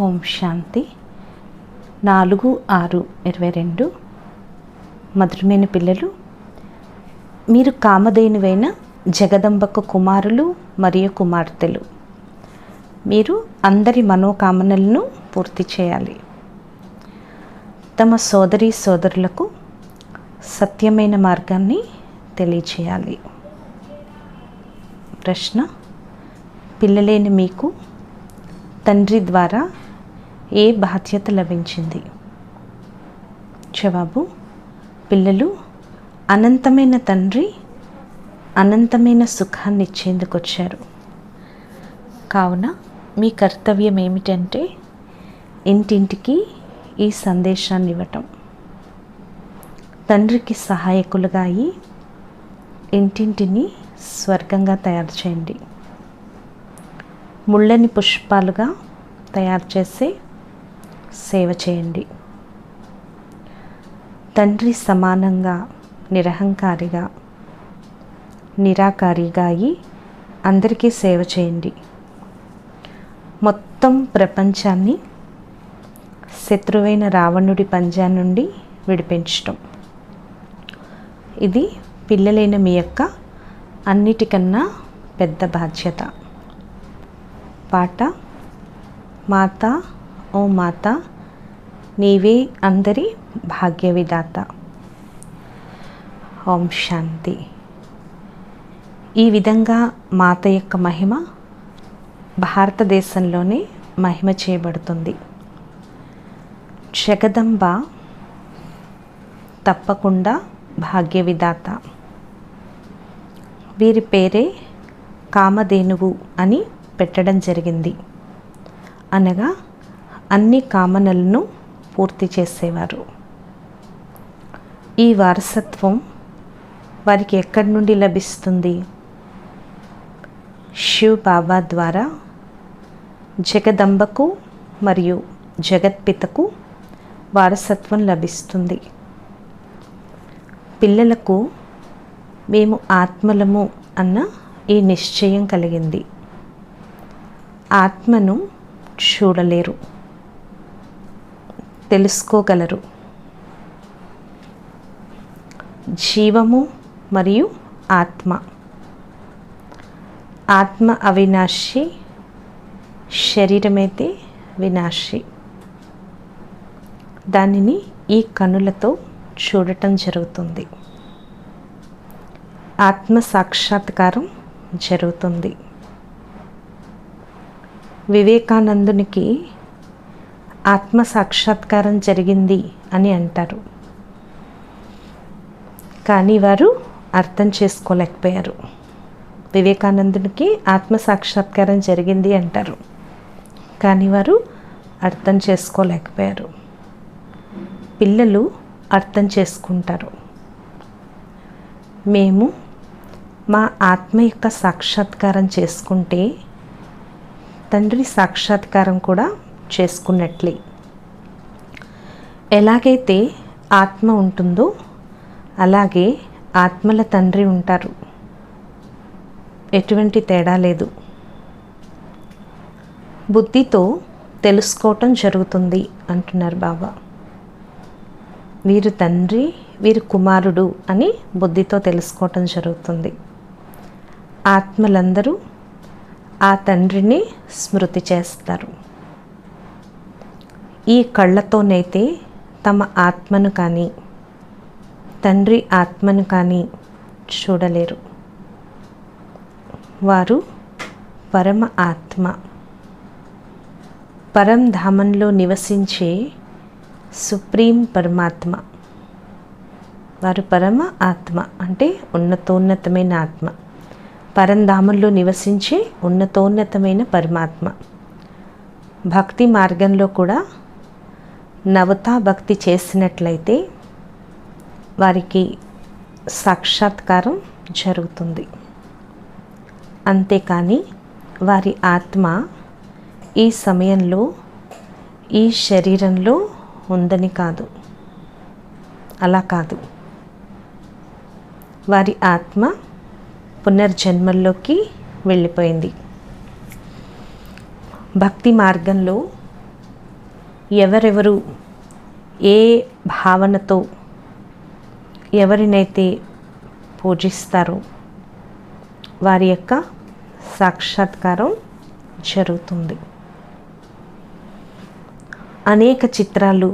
ఓం శాంతి 4/6/22. మధురమైన పిల్లలు, మీరు కామధేనువైన జగదంబకు కుమారులు మరియు కుమార్తెలు. మీరు అందరి మనోకామనలను పూర్తి చేయాలి. తమ సోదరీ సోదరులకు సత్యమైన మార్గాన్ని తెలియచేయాలి. ప్రశ్న: పిల్లలైన మీకు తండ్రి ద్వారా ఏ బాధ్యత లభించింది? జవాబు: పిల్లలు, అనంతమైన తండ్రి అనంతమైన సుఖాన్ని ఇచ్చేందుకు వచ్చారు. కావున మీ కర్తవ్యం ఏమిటంటే ఇంటింటికి ఈ సందేశాన్ని ఇవ్వటం. తండ్రికి సహాయకులుగా అయి ఇంటింటిని స్వర్గంగా తయారు చేయండి. ముళ్ళని పుష్పాలుగా తయారు చేసి సేవ చేయండి. తండ్రి సమానంగా నిరహంకారిగా నిరాకారిగా అయి అందరికీ సేవ చేయండి. మొత్తం ప్రపంచాన్ని శత్రువైన రావణుడి పంజా నుండి విడిపించటం. ఇది పిల్లలైన మీ యొక్క అన్నిటికన్నా పెద్ద బాధ్యత. పాట: మాతా ఓ మాతా, నీవే అందరి భాగ్య విధాత. ఓం శాంతి. ఈ విధంగా మాత యొక్క మహిమ భారతదేశంలోనే మహిమ చేయబడుతుంది. జగదంబ తప్పకుండా భాగ్య విధాత. వీరి పేరే కామధేనువు అని పెట్టడం జరిగింది. అనగా అన్ని కామనలను పూర్తి చేసేవారు. ఈ వారసత్వం వారికి ఎక్కడి నుండి లభిస్తుంది? శివ్ బాబా ద్వారా జగదంబకు మరియు జగత్పితకు వారసత్వం లభిస్తుంది. పిల్లలకు మేము ఆత్మలము అన్న ఈ నిశ్చయం కలిగింది. ఆత్మను చూడలేరు, తెలుసుకోగలరు. జీవము మరియు ఆత్మ. ఆత్మ అవినాశి, శరీరమైతే వినాశి. దానిని ఈ కనులతో చూడటం జరుగుతుంది. ఆత్మ సాక్షాత్కారం జరుగుతుంది. వివేకానందునికి ఆత్మ సాక్షాత్కారం జరిగింది అని అంటారు, కానీ వారు అర్థం చేసుకోలేకపోయారు. వివేకానందునికి ఆత్మ సాక్షాత్కారం జరిగింది అంటారు, కానీ వారు అర్థం చేసుకోలేకపోయారు. పిల్లలు అర్థం చేసుకుంటారు. మేము మా ఆత్మ యొక్క సాక్షాత్కారం చేసుకుంటే తండ్రి సాక్షాత్కారం కూడా చేసుకున్నట్లే. ఎలాగైతే ఆత్మ ఉంటుందో అలాగే ఆత్మల తండ్రి ఉంటారు. ఎటువంటి తేడా లేదు. బుద్ధితో తెలుసుకోవటం జరుగుతుంది అంటున్నారు బాబా. వీరు తండ్రి, వీరు కుమారుడు అని బుద్ధితో తెలుసుకోవటం జరుగుతుంది. ఆత్మలందరూ ఆ తండ్రిని స్మృతి చేస్తారు. ఈ కళ్ళతోనైతే తమ ఆత్మను కానీ తండ్రి ఆత్మను కానీ చూడలేరు. వారు పరమ ఆత్మ, పరంధామంలో నివసించే సుప్రీం పరమాత్మ. వారు పరమ ఆత్మ అంటే ఉన్నతోన్నతమైన ఆత్మ. పరంధామంలో నివసించే ఉన్నతోన్నతమైన పరమాత్మ. భక్తి మార్గంలో కూడా నవతా భక్తి చేసినట్లయితే వారికి సాక్షాత్కారం జరుగుతుంది. అంతేకాని వారి ఆత్మ ఈ సమయంలో ఈ శరీరంలో ఉందని కాదు. అలా కాదు. వారి ఆత్మ పునర్జన్మల్లోకి వెళ్ళిపోయింది. భక్తి మార్గంలో ఎవరెవరు ఏ భావనతో ఎవరినైతే పూజిస్తారో వారి యొక్క సాక్షాత్కారం జరుగుతుంది. అనేక చిత్రాలు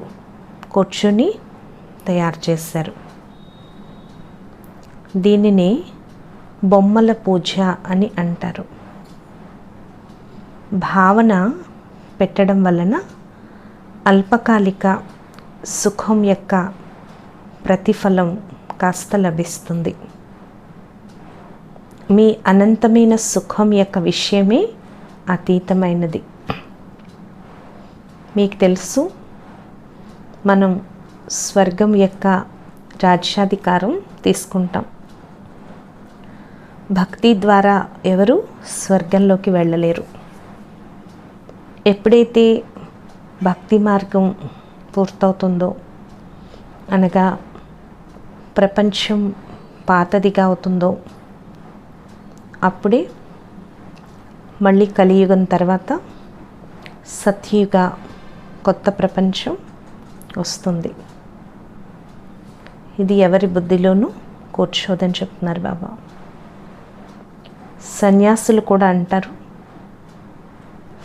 కూర్చొని తయారు చేశారు. దీనినే బొమ్మల పూజ అని అంటారు. భావన పెట్టడం వలన అల్పకాలిక సుఖం యొక్క ప్రతిఫలం కాస్త లభిస్తుంది. మీ అనంతమైన సుఖం యొక్క విషయమే అతీతమైనది. మీకు తెలుసు, మనం స్వర్గం యొక్క రాజ్యాధికారం తీసుకుంటాం. భక్తి ద్వారా ఎవరు స్వర్గంలోకి వెళ్ళలేరు. ఎప్పుడైతే భక్తి మార్గం పూర్తవుతుందో, అనగా ప్రపంచం పాతదిగా అవుతుందో, అప్పుడే మళ్ళీ కలియుగం తర్వాత సత్యయుగ కొత్త ప్రపంచం వస్తుంది. ఇది ఎవరి బుద్ధిలోనూ కూర్చోదని చెప్తున్నారు బాబా. సన్యాసులు కూడా అంటారు,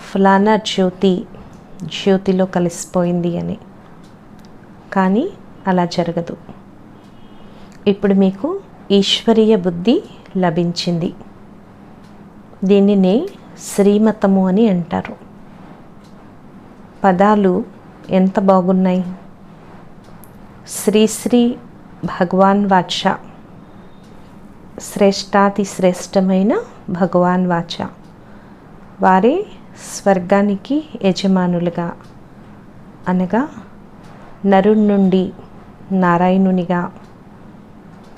ఫలానా జ్యోతిలో కలిసిపోయింది అని. కానీ అలా జరగదు. ఇప్పుడు మీకు ఈశ్వరీయ బుద్ధి లభించింది. దీనినే శ్రీమతము అని అంటారు. పదాలు ఎంత బాగున్నాయి. శ్రీ భగవాన్ వాచ, శ్రేష్టాతి శ్రేష్టమైన భగవాన్ వాచ. వారే స్వర్గానికి యజమానులుగా, అనగా నరుడి నుండి నారాయణునిగా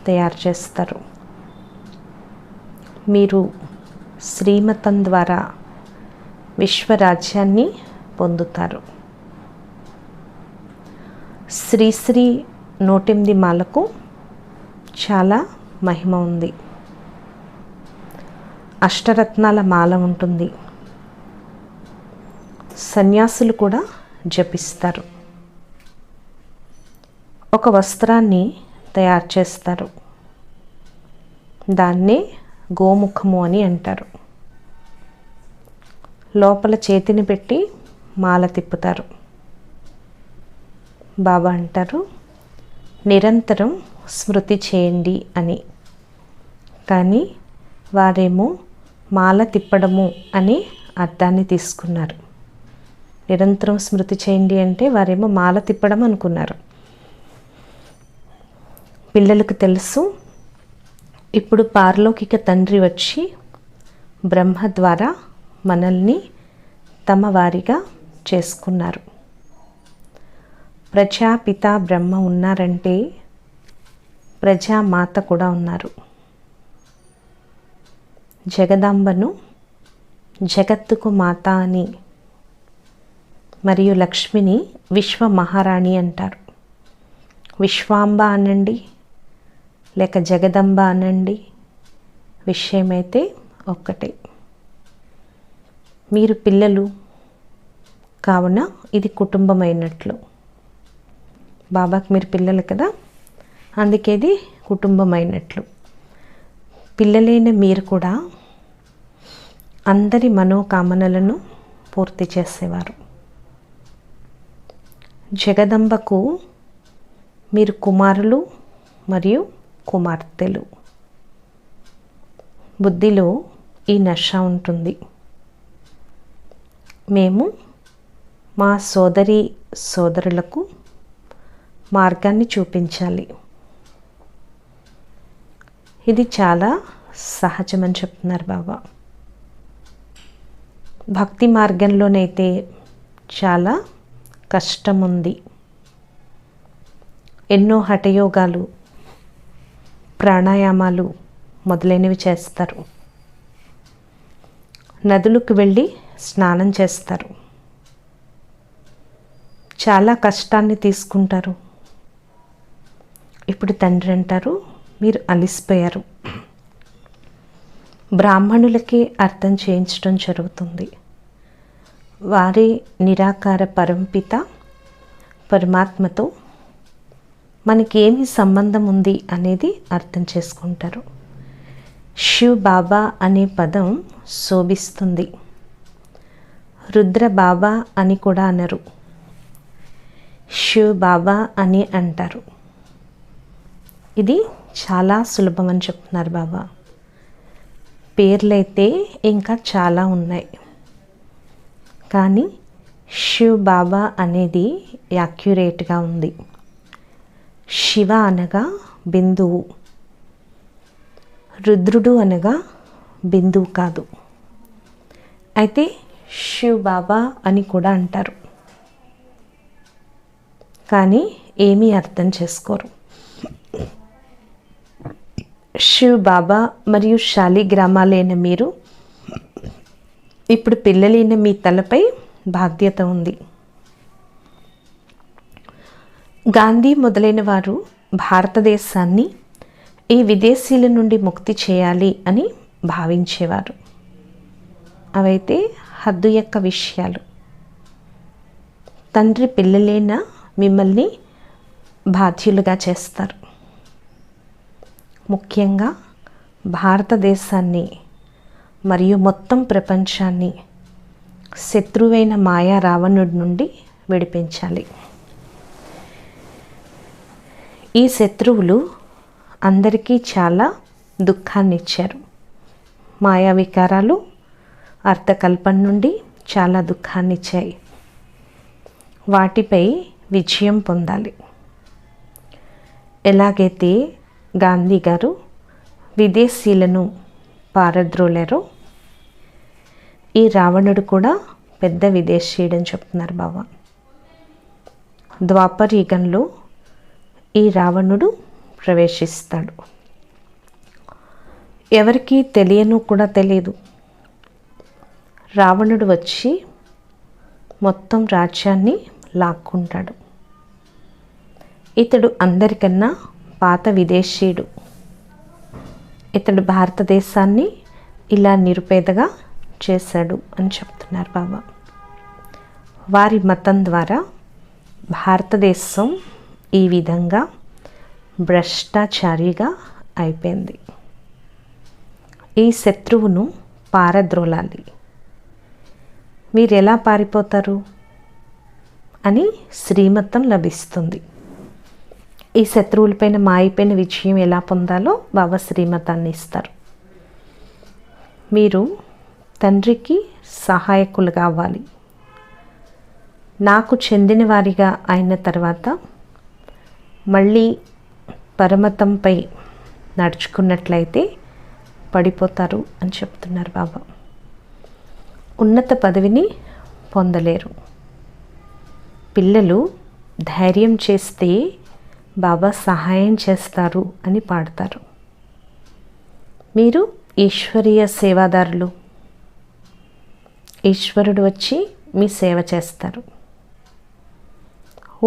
తయారు చేస్తారు. మీరు శ్రీమతం ద్వారా విశ్వరాజ్యాన్ని పొందుతారు. శ్రీ 108 మాలకు చాలా మహిమ ఉంది. అష్టరత్నాల మాల ఉంటుంది. సన్యాసులు కూడా జపిస్తారు. ఒక వస్త్రాన్ని తయారు చేస్తారు. దాన్నే గోముఖము అని అంటారు. లోపల చేతిని పెట్టి మాల తిప్పుతారు. బాబా అంటారు, నిరంతరం స్మృతి చేయండి అని. కానీ వారేమో మాల తిప్పడము అని అర్థాన్ని తీసుకున్నారు. నిరంతరం స్మృతి చేయండి అంటే వారేమో మాల తిప్పడం అనుకున్నారు. పిల్లలకు తెలుసు, ఇప్పుడు పారలౌకిక తండ్రి వచ్చి బ్రహ్మ ద్వారా మనల్ని తమ వారిగా చేసుకున్నారు. ప్రజాపిత బ్రహ్మ ఉన్నారంటే ప్రజామాత కూడా ఉన్నారు. జగదాంబను జగత్తుకు మాత అని, మరియు లక్ష్మిని విశ్వ మహారాణి అంటారు. విశ్వాంబ అనండి, లేక జగదంబ అనండి, విషయమైతే ఒక్కటే. మీరు పిల్లలు కావున ఇది కుటుంబమైనట్లు. బాబాకి మీరు పిల్లలు కదా, అందుకే ఇది కుటుంబమైనట్లు. పిల్లలైన మీరు కూడా అందరి మనోకామనలను పూర్తి చేసేవారు. జగదంబకు మీరు కుమారులు మరియు కుమార్తెలు. బుద్ధిలో ఈ నష ఉంటుంది. మేము మా సోదరులకు మార్గాన్ని చూపించాలి. ఇది చాలా సహజమని చెప్తున్నారు బాబా. భక్తి మార్గంలోనైతే చాలా కష్టం ఉంది. ఎన్నో హఠయోగాలు, ప్రాణాయామాలు మొదలైనవి చేస్తారు. నదులకు వెళ్ళి స్నానం చేస్తారు. చాలా కష్టాన్ని తీసుకుంటారు. ఇప్పుడు తండ్రి అంటారు, మీరు అలిసిపోయారు. బ్రాహ్మణులకే అర్థం చేయించడం జరుగుతుంది. వారే నిరాకార పరంపిత పరమాత్మతో మనకేమి సంబంధం ఉంది అనేది అర్థం చేసుకుంటారు. శివ్ బాబా అనే పదం శోభిస్తుంది. రుద్ర బాబా అని కూడా అనరు, శివ్ బాబా అని అంటారు. ఇది చాలా సులభం అని చెప్తున్నారు బాబా. పేర్లైతే ఇంకా చాలా ఉన్నాయి, కానీ శివ్ బాబా అనేది యాక్యురేట్గా ఉంది. శివ అనగా బిందువు, రుద్రుడు అనగా బిందువు కాదు. అయితే శివ్ బాబా అని కూడా అంటారు, కానీ ఏమీ అర్థం చేసుకోరు. శివ్ బాబా మరియు శాలిగ్రామాలైన మీరు ఇప్పుడు పిల్లలైన మీ తలపై బాధ్యత ఉంది. గాంధీ మొదలైన వారు భారతదేశాన్ని ఈ విదేశీయుల నుండి ముక్తి చేయాలి అని భావించేవారు. అవైతే హద్దు యొక్క విషయాలు. తండ్రి పిల్లలైన మిమ్మల్ని బాధ్యులుగా చేస్తారు. ముఖ్యంగా భారతదేశాన్ని మరియు మొత్తం ప్రపంచాన్ని శత్రువైన మాయా రావణుడి నుండి విడిపించాలి. ఈ శత్రువులు అందరికీ చాలా దుఃఖాన్ని ఇచ్చారు. మాయా వికారాలు అర్థకల్పన నుండి చాలా దుఃఖాన్ని ఇచ్చాయి. వాటిపై విజయం పొందాలి. ఎలాగైతే గాంధీ గారు విదేశీయులను పారద్రోలారో, ఈ రావణుడు కూడా పెద్ద విదేశీయుడని చెప్తున్నారు బాబా. ద్వాపర యుగంలో ఈ రావణుడు ప్రవేశిస్తాడు. ఎవరికీ తెలియను కూడా తెలియదు. రావణుడు వచ్చి మొత్తం రాజ్యాన్ని లాక్కుంటాడు. ఇతడు అందరికన్నా పాత విదేశీయుడు. ఇతడు భారతదేశాన్ని ఇలా నిరుపేదగా చేశాడు అని చెప్తున్నారు బాబా. వారి మతం ద్వారా భారతదేశం ఈ విధంగా భ్రష్టాచారిగా అయిపోయింది. ఈ శత్రువును పారద్రోలాలి. మీరు ఎలా పారిపోతారు అని శ్రీమతం లభిస్తుంది. ఈ శత్రువులపైన మాయిపోయిన విజయం ఎలా పొందాలో బాబా శ్రీమతాన్ని ఇస్తారు. మీరు తండ్రికి సహాయకులు కావాలి. నాకు చెందిన వారిగా అయిన తర్వాత మళ్ళీ పరమతంపై నడుచుకున్నట్లయితే పడిపోతారు అని చెప్తున్నారు బాబా. ఉన్నత పదవిని పొందలేరు. పిల్లలు ధైర్యం చేస్తే బాబా సహాయం చేస్తారు అని పాడతారు. మీరు ఈశ్వరీయ సేవాదారులు. ఈశ్వరుడు వచ్చి మీ సేవ చేస్తారు.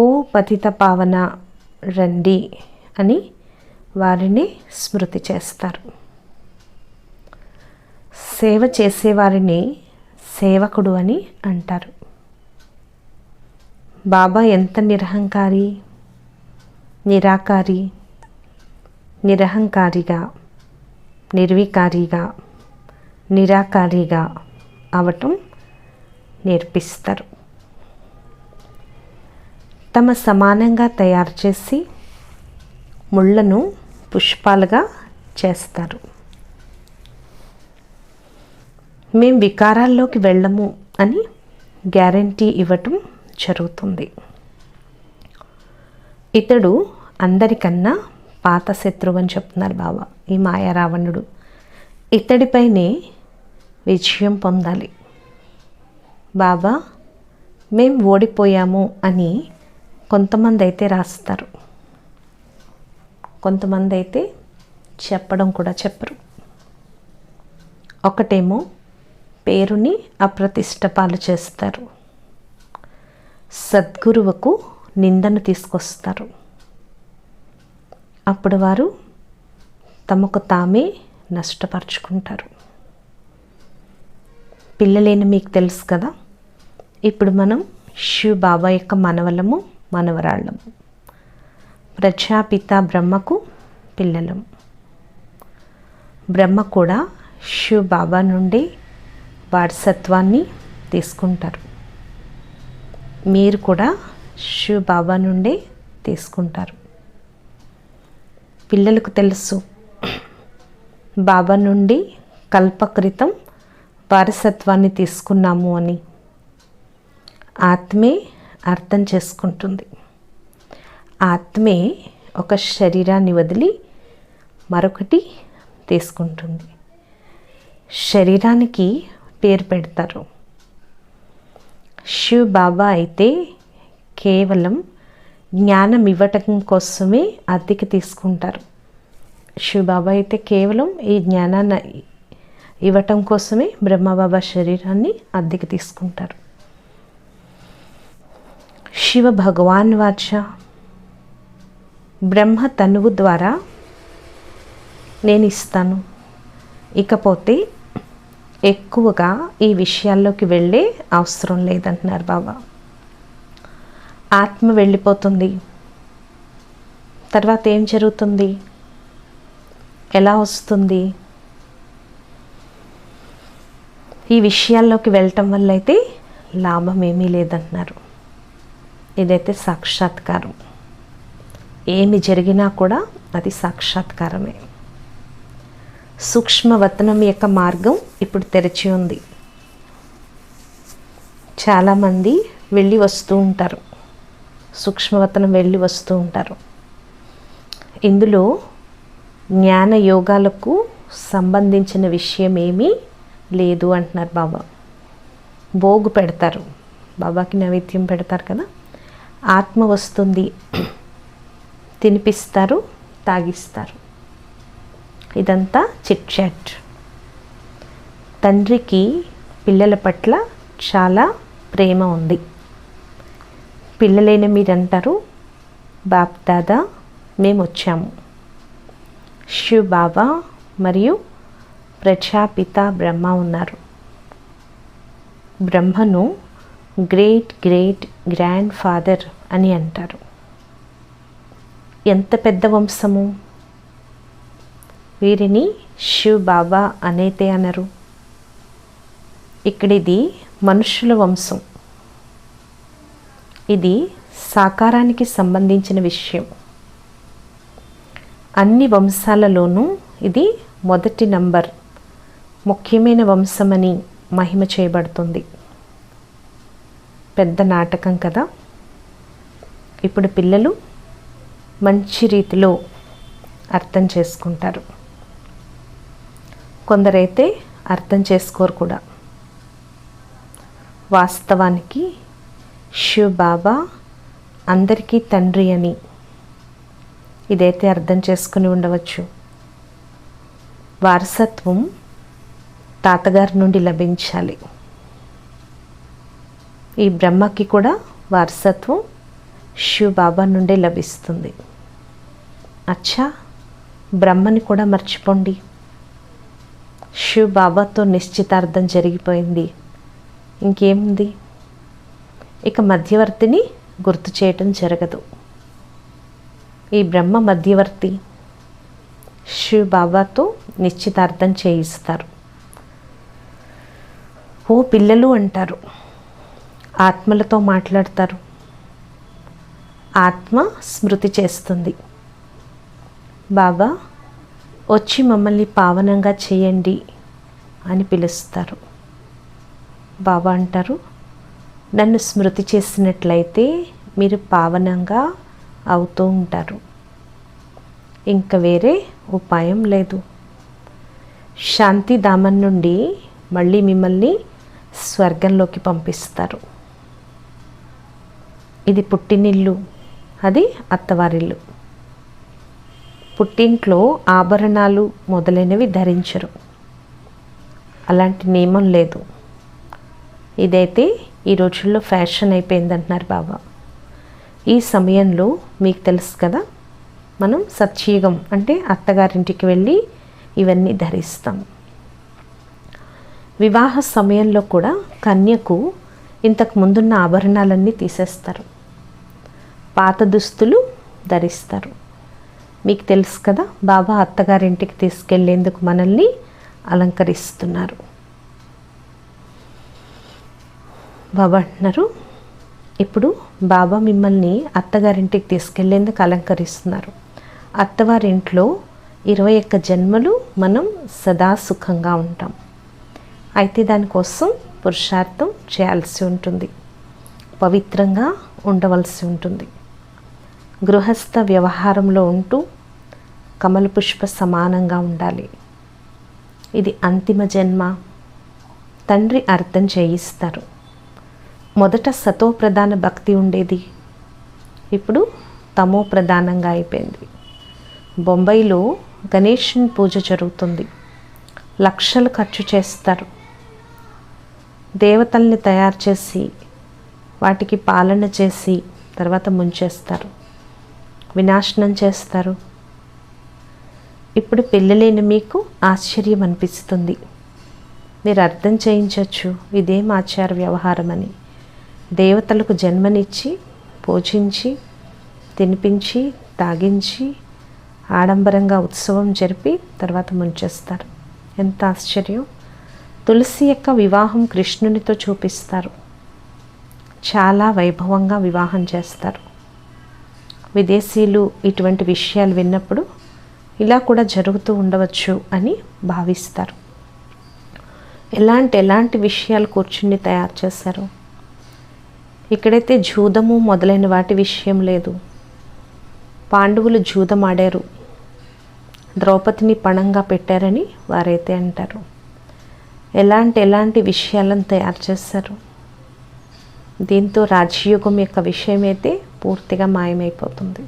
ఓ పతిత పావన రండి అని వారిని స్మృతి చేస్తారు. సేవ చేసేవారిని సేవకుడు అని అంటారు. బాబా ఎంత నిరహంకారి, నిరాకారి, నిరహంకారిగా, నిర్వికారిగా, నిరాకారిగా అవటం నేర్పిస్తారు. తమ సమానంగా తయారు చేసి ముళ్ళను పుష్పాలుగా చేస్తారు. మేం వికారాల్లోకి వెళ్ళము అని గ్యారంటీ ఇవ్వటం జరుగుతుంది. ఇతడు అందరికన్నా పాత శత్రువు అని చెప్తున్నారు బాబా. ఈ మాయా రావణుడు. ఇతడిపైనే విజయం పొందాలి. బాబా మేం ఓడిపోయాము అని కొంతమంది అయితే రాస్తారు, కొంతమంది అయితే చెప్పడం కూడా చెప్పరు. ఒకటేమో పేరుని అప్రతిష్ట పాలు చేస్తారు, సద్గురువుకు నిందను తీసుకొస్తారు. అప్పుడు వారు తమకు తామే నష్టపరుచుకుంటారు. పిల్లలైన మీకు తెలుసు కదా, ఇప్పుడు మనం శివ్ బాబా యొక్క మనవలము, మనవరాళ్ళం. ప్రజాపిత బ్రహ్మకు పిల్లలం. బ్రహ్మ కూడా శివ్ బాబా నుండి వారసత్వాన్ని తీసుకుంటారు. మీరు కూడా శివ్ బాబా నుండి తీసుకుంటారు. పిల్లలకు తెలుసు బాబా నుండి కల్పకృతం వారసత్వాన్ని తీసుకున్నాము అని. ఆత్మే అర్థం చేసుకుంటుంది. ఆత్మే ఒక శరీరాన్ని వదిలి మరొకటి తీసుకుంటుంది. శరీరానికి పేరు పెడతారు. శివ్ బాబా అయితే కేవలం జ్ఞానం ఇవ్వటం కోసమే అద్దెకి తీసుకుంటారు. శివ్ బాబా అయితే కేవలం ఈ జ్ఞానాన్ని ఇవ్వటం కోసమే బ్రహ్మబాబా శరీరాన్ని అద్దెకి తీసుకుంటారు. శివ భగవాన్ వాచ బ్రహ్మ తనువు ద్వారా నేను ఇస్తాను. ఇకపోతే ఎక్కువగా ఈ విషయాల్లోకి వెళ్ళే అవసరం లేదంటున్నారు బాబా. ఆత్మ వెళ్ళిపోతుంది. తర్వాత ఏం జరుగుతుంది? ఎలా వస్తుంది? ఈ విషయాల్లోకి వెళ్ళటం వల్ల అయితే లాభం ఏమీ లేదంటున్నారు. ఇదైతే సాక్షాత్కారం. ఏమి జరిగినా కూడా అది సాక్షాత్కారమే. సూక్ష్మవతనం యొక్క మార్గం ఇప్పుడు తెరిచి ఉంది. చాలామంది వెళ్ళి వస్తూ ఉంటారు. సూక్ష్మవతనం వెళ్ళి వస్తూ ఉంటారు. ఇందులో జ్ఞాన యోగాలకు సంబంధించిన విషయం ఏమీ లేదు అంటున్నారు బాబా. భోగు పెడతారు, బాబాకి నైవేద్యం పెడతారు కదా, ఆత్మ వస్తుంది, తినిపిస్తారు, తాగిస్తారు. ఇదంతా చిట్ చాట్. తండ్రికి పిల్లల పట్ల చాలా ప్రేమ ఉంది. పిల్లలైన మీరంటారు, బాప్ దాదా మేము వచ్చాము. శివ్ బాబా మరియు ప్రజాపిత బ్రహ్మ ఉన్నారు. బ్రహ్మను గ్రేట్ గ్రేట్ గ్రాండ్ ఫాదర్ అని అంటారు. ఎంత పెద్ద వంశము! వీరిని శివ్ బాబా అనేతే అనరు. ఇక్కడిది మనుషుల వంశం. ఇది సాకారానికి సంబంధించిన విషయం. అన్ని వంశాలలోనూ ఇది మొదటి నంబర్, ముఖ్యమైన వంశమని మహిమ చేయబడుతుంది. పెద్ద నాటకం కదా. ఇప్పుడు పిల్లలు మంచి రీతిలో అర్థం చేసుకుంటారు. కొందరైతే అర్థం చేసుకోరు కూడా. వాస్తవానికి శివ్ బాబా అందరికీ తండ్రి అని ఇదైతే అర్థం చేసుకుని ఉండవచ్చు. వారసత్వం తాతగారి నుండి లభించాలి. ఈ బ్రహ్మకి కూడా వారసత్వం శివ్ బాబా నుండే లభిస్తుంది. అచ్చా, బ్రహ్మని కూడా మర్చిపోండి. శివ్ బాబాతో నిశ్చితార్థం జరిగిపోయింది. ఇంకేముంది? ఇక మధ్యవర్తిని గుర్తు చేయటం జరగదు. ఈ బ్రహ్మ మధ్యవర్తి. శివ్ బాబాతో నిశ్చితార్థం చేయిస్తారు. ఓ పిల్లలు అంటారు, ఆత్మలతో మాట్లాడతారు. ఆత్మ స్మృతి చేస్తుంది. బాబా వచ్చి మమ్మల్ని పావనంగా చేయండి అని పిలుస్తారు. బాబా అంటారు, నన్ను స్మృతి చేసినట్లయితే మీరు పావనంగా అవుతూ ఉంటారు. ఇంకా వేరే ఉపాయం లేదు. శాంతిధామం నుండి మళ్ళీ మిమ్మల్ని స్వర్గంలోకి పంపిస్తారు. ఇది పుట్టినిల్లు, అది అత్తవారిల్లు. పుట్టింట్లో ఆభరణాలు మొదలైనవి ధరించరు. అలాంటి నియమం లేదు. ఇదైతే ఈ రోజుల్లో ఫ్యాషన్ అయిపోయిందంటున్నారు బాబా. ఈ సమయంలో మీకు తెలుసు కదా, మనం సత్యయుగం అంటే అత్తగారింటికి వెళ్ళి ఇవన్నీ ధరిస్తాం. వివాహ సమయంలో కూడా కన్యకు ఇంతకు ముందున్న ఆభరణాలన్నీ తీసేస్తారు. పాత దుస్తులు ధరిస్తారు. మీకు తెలుసు కదా, బాబా అత్తగారింటికి తీసుకెళ్లేందుకు మనల్ని అలంకరిస్తున్నారు. బాబా అంటున్నారు, ఇప్పుడు బాబా మిమ్మల్ని అత్తగారింటికి తీసుకెళ్లేందుకు అలంకరిస్తున్నారు. అత్తవారింట్లో 21 జన్మలు మనం సదా సుఖంగా ఉంటాం. అయితే దానికోసం పురుషార్థం చేయాల్సి ఉంటుంది, పవిత్రంగా ఉండవలసి ఉంటుంది. గృహస్థ వ్యవహారంలో ఉంటూ కమల పుష్ప సమానంగా ఉండాలి. ఇది అంతిమ జన్మ. తండ్రి అర్థం చేయిస్తారు. మొదట సతో ప్రధాన భక్తి ఉండేది, ఇప్పుడు తమో ప్రధానంగా అయిపోయింది. బొంబాయిలో గణేశుని పూజ జరుగుతుంది. లక్షలు ఖర్చు చేస్తారు. దేవతల్ని తయారు చేసి వాటికి పాలన చేసి తర్వాత ముంచేస్తారు, వినాశనం చేస్తారు. ఇప్పుడు పెళ్ళిలేని మీకు ఆశ్చర్యం అనిపిస్తుంది. మీరు అర్థం చేయించవచ్చు, ఇదేం ఆచార వ్యవహారం అని. దేవతలకు జన్మనిచ్చి పూజించి తినిపించి తాగించి ఆడంబరంగా ఉత్సవం జరిపి తర్వాత ముంచేస్తారు. ఎంత ఆశ్చర్యం. తులసి యొక్క వివాహం కృష్ణునితో చూపిస్తారు. చాలా వైభవంగా వివాహం చేస్తారు. విదేశీయులు ఇటువంటి విషయాలు విన్నప్పుడు ఇలా కూడా జరుగుతూ ఉండవచ్చు అని భావిస్తారు. ఎలాంటి విషయాలు కూర్చుని తయారు చేశారు. ఇక్కడైతే జూదము మొదలైన వాటి విషయం లేదు. పాండవులు జూదం ఆడారు, ద్రౌపదిని పణంగా పెట్టారని వారైతే అంటారు. ఎలాంటి విషయాలను తయారు చేశారు. దీంతో రాజయోగం యొక్క విషయం అయితే పూర్తిగా మాయమైపోతుంది.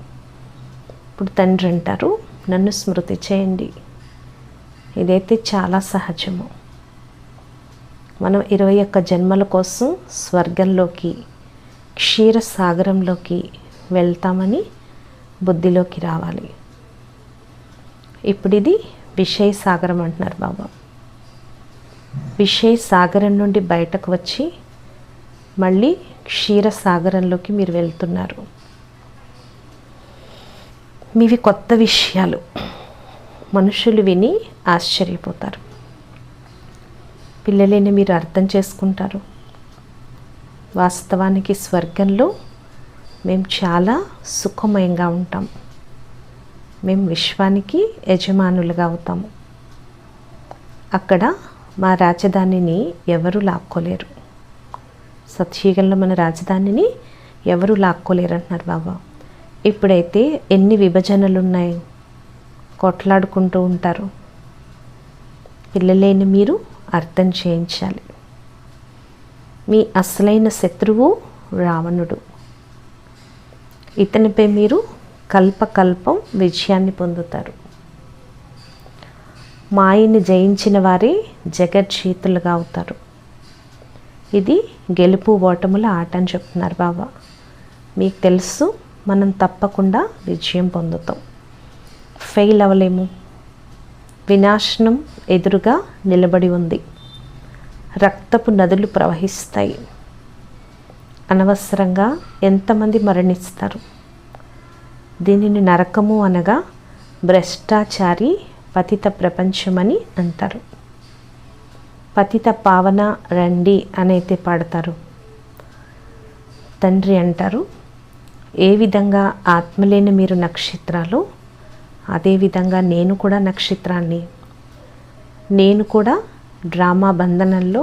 ఇప్పుడు తండ్రి అంటారు, నన్ను స్మృతి చేయండి. ఇదైతే చాలా సహజము. మనం 21 జన్మల కోసం స్వర్గంలోకి క్షీరసాగరంలోకి వెళ్తామని బుద్ధిలోకి రావాలి. ఇప్పుడు ఇది విషయ సాగరం అంటున్నారు బాబా. విషయ సాగరం నుండి బయటకు వచ్చి మళ్ళీ క్షీరసాగరంలోకి మీరు వెళ్తున్నారు. మీవి కొత్త విషయాలు, మనుషులు విని ఆశ్చర్యపోతారు. పిల్లలేని మీరు అర్థం చేసుకుంటారు. వాస్తవానికి స్వర్గంలో మేము చాలా సుఖమయంగా ఉంటాం. మేము విశ్వానికి యజమానులుగా అవుతాము. అక్కడ మా రాజధానిని ఎవరు లాక్కోలేరు. సత్యుగంలో మన రాజధానిని ఎవరు లాక్కోలేరు అంటున్నారు బాబా. ఇప్పుడైతే ఎన్ని విభజనలు ఉన్నాయి, కొట్లాడుకుంటూ ఉంటారు. పిల్లలేని మీరు అర్థం చేయించాలి. మీ అసలైన శత్రువు రావణుడు. ఇతనిపై మీరు కల్పకల్పం విజయాన్ని పొందుతారు. మాయని జయించిన వారే జగజ్జీతులుగా అవుతారు. ఇది గెలుపు ఓటముల ఆట అని చెప్తున్నారు బాబా. మీకు తెలుసు, మనం తప్పకుండా విజయం పొందుతాం, ఫెయిల్ అవ్వలేము. వినాశనం ఎదురుగా నిలబడి ఉంది. రక్తపు నదులు ప్రవహిస్తాయి. అనవసరంగా ఎంతమంది మరణిస్తారు. దీనిని నరకము అనగా భ్రష్టాచారి పతిత ప్రపంచమని అంటారు. పతిత పావన రండి అనైతే పాడతారు. తండ్రి అంటారు, ఏ విధంగా ఆత్మలేని మీరు నక్షత్రాలు, అదేవిధంగా నేను కూడా నక్షత్రాన్ని. నేను కూడా డ్రామా బంధనంలో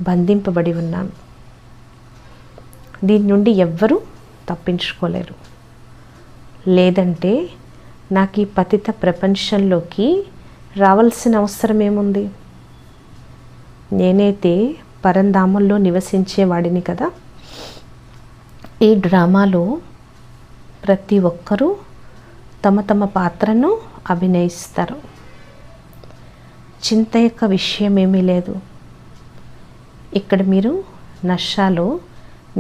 బంధింపబడి ఉన్నాను. దీని నుండి ఎవ్వరూ తప్పించుకోలేరు. లేదంటే నాకు ఈ పతిత ప్రపంచంలోకి రావాల్సిన అవసరం ఏముంది? నేనైతే పరంధామంలో నివసించేవాడిని కదా. ఈ డ్రామాలో ప్రతి ఒక్కరూ తమ తమ పాత్రను అభినయిస్తారు. చింత యొక్క విషయం ఏమీ లేదు. ఇక్కడ మీరు నషాలో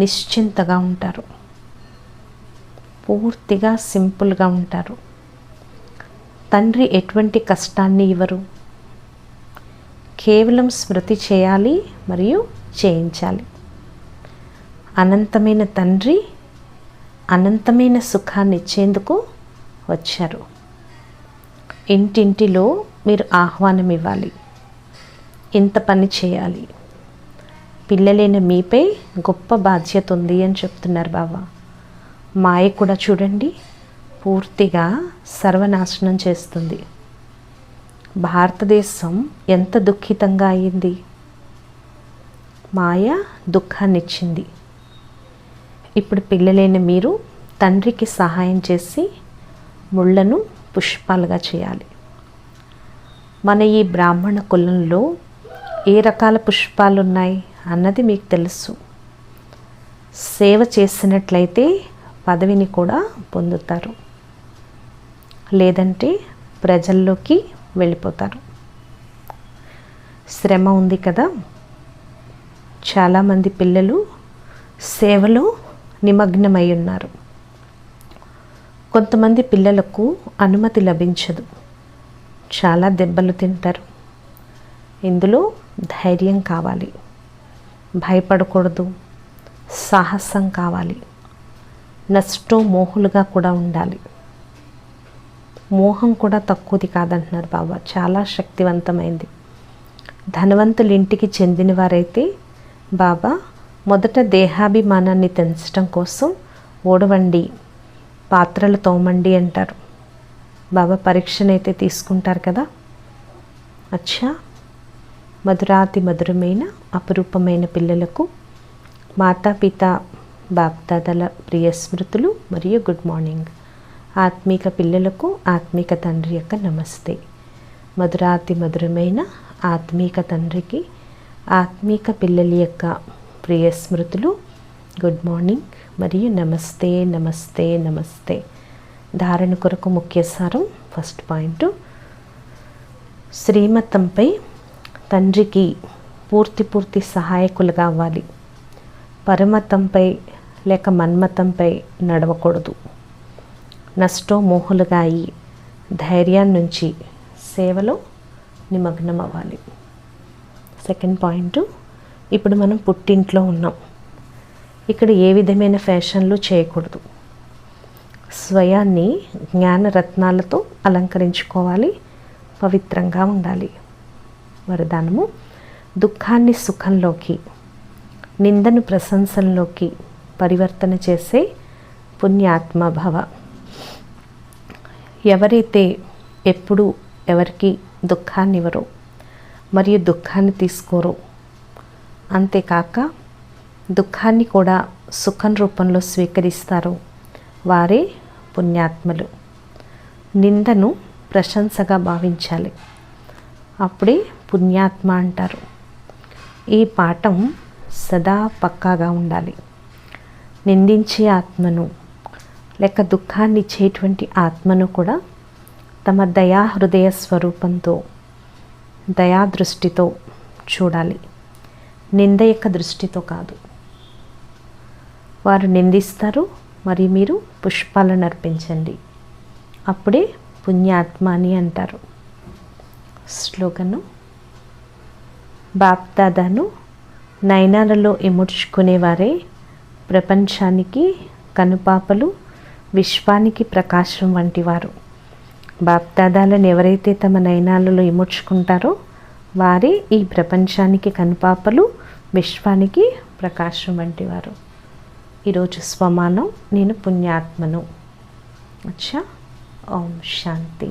నిశ్చింతగా ఉంటారు, పూర్తిగా సింపుల్గా ఉంటారు. తండ్రి ఎటువంటి కష్టాన్ని ఇవ్వరు. కేవలం స్మృతి చేయాలి మరియు చేయించాలి. అనంతమైన తండ్రి అనంతమైన సుఖాన్ని ఇచ్చేందుకు వచ్చారు. ఇంటింటిలో మీరు ఆహ్వానం ఇవ్వాలి, ఇంత పని చేయాలి. పిల్లలైన మీపై గొప్ప బాధ్యత ఉంది అని చెప్తున్నారు బాబా. మాయ కూడా చూడండి పూర్తిగా సర్వనాశనం చేస్తుంది. భారతదేశం ఎంత దుఃఖితంగా అయింది. మాయ దుఃఖాన్ని ఇచ్చింది. ఇప్పుడు పిల్లలైన మీరు తండ్రికి సహాయం చేసి ముళ్ళను పుష్పాలుగా చేయాలి. మన ఈ బ్రాహ్మణ కులంలో ఏ రకాల పుష్పాలు ఉన్నాయి అన్నది మీకు తెలుసు. సేవ చేసినట్లయితే పదవిని కూడా పొందుతారు, లేదంటే ప్రజల్లోకి వెళ్ళిపోతారు. శ్రమ ఉంది కదా. చాలామంది పిల్లలు సేవలో నిమగ్నమై ఉన్నారు. కొంతమంది పిల్లలకు అనుమతి లభించదు, చాలా దెబ్బలు తింటారు. ఇందులో ధైర్యం కావాలి, భయపడకూడదు, సాహసం కావాలి, నష్టో మోహులుగా కూడా ఉండాలి. మోహం కూడా తక్కువది కాదంటున్నారు బాబా, చాలా శక్తివంతమైంది. ధనవంతుల ఇంటికి చెందిన వారైతే బాబా మొదట దేహాభిమానాన్ని తెంచడం కోసం ఓడవండి, పాత్రలు తోమండి అంటారు. బాబా పరీక్షనైతే తీసుకుంటారు కదా. అచ్చా, మధురాతి మధురమైన అపురూపమైన పిల్లలకు మాతాపిత బాప్దాదాల ప్రియ స్మృతులు మరియు గుడ్ మార్నింగ్. ఆత్మీక పిల్లలకు ఆత్మీక తండ్రి యొక్క నమస్తే. మధురాతి మధురమైన ఆత్మీక తండ్రికి ఆత్మీక పిల్లల యొక్క ప్రియ స్మృతులు, గుడ్ మార్నింగ్ మరియు నమస్తే నమస్తే నమస్తే. ధారణ కొరకు ముఖ్య సారం. ఫస్ట్ పాయింట్, శ్రీమతంపై తండ్రికి పూర్తి సహాయకులుగా అవ్వాలి. పరమతంపై లేక మన్మతంపై నడవకూడదు. నష్టో మోహులుగా అయ్యి ధైర్యాన్ని నుంచి సేవలో నిమగ్నం అవ్వాలి. సెకండ్ పాయింట్, ఇప్పుడు మనం పుట్టింట్లో ఉన్నాం. ఇక్కడ ఏ విధమైన ఫ్యాషన్లు చేయకూడదు. స్వయాన్ని జ్ఞానరత్నాలతో అలంకరించుకోవాలి, పవిత్రంగా ఉండాలి. వరదానము, దుఃఖాన్ని సుఖంలోకి, నిందను ప్రశంసంలోకి పరివర్తన చేసే పుణ్యాత్మ భవ. ఎవరైతే ఎప్పుడు ఎవరికి దుఃఖాన్ని ఇవ్వరో మరియు దుఃఖాన్ని తీసుకోరో, అంతేకాక దుఃఖాన్ని కూడా సుఖం రూపంలో స్వీకరిస్తారో వారే పుణ్యాత్మలు. నిందను ప్రశంసగా భావించాలి, అప్పుడే పుణ్యాత్మ అంటారు. ఈ పాఠం సదా పక్కాగా ఉండాలి. నిందించే ఆత్మను లేక దుఃఖాన్ని ఇచ్చేటువంటి ఆత్మను కూడా తమ దయా హృదయ స్వరూపంతో, దయా దృష్టితో చూడాలి, నింద యొక్క దృష్టితో కాదు. వారు నిందిస్తారు మరియు మీరు పుష్పాలను అర్పించండి, అప్పుడే పుణ్యాత్మ అని అంటారు. స్లోగను, బాప్దాదాను నయనాలలో ఇముడ్చుకునేవారే ప్రపంచానికి కనుపాపలు, విశ్వానికి ప్రకాశం వంటివారు. బాప్దాదాలను ఎవరైతే తమ నయనాలలో ఇముడ్చుకుంటారో వారే ఈ ప్రపంచానికి కనుపాపలు, విశ్వానికి ప్రకాశం వంటివారు. ఈరోజు స్వమానం, నేను పుణ్యాత్మను. అచ్చా, ఓం శాంతి.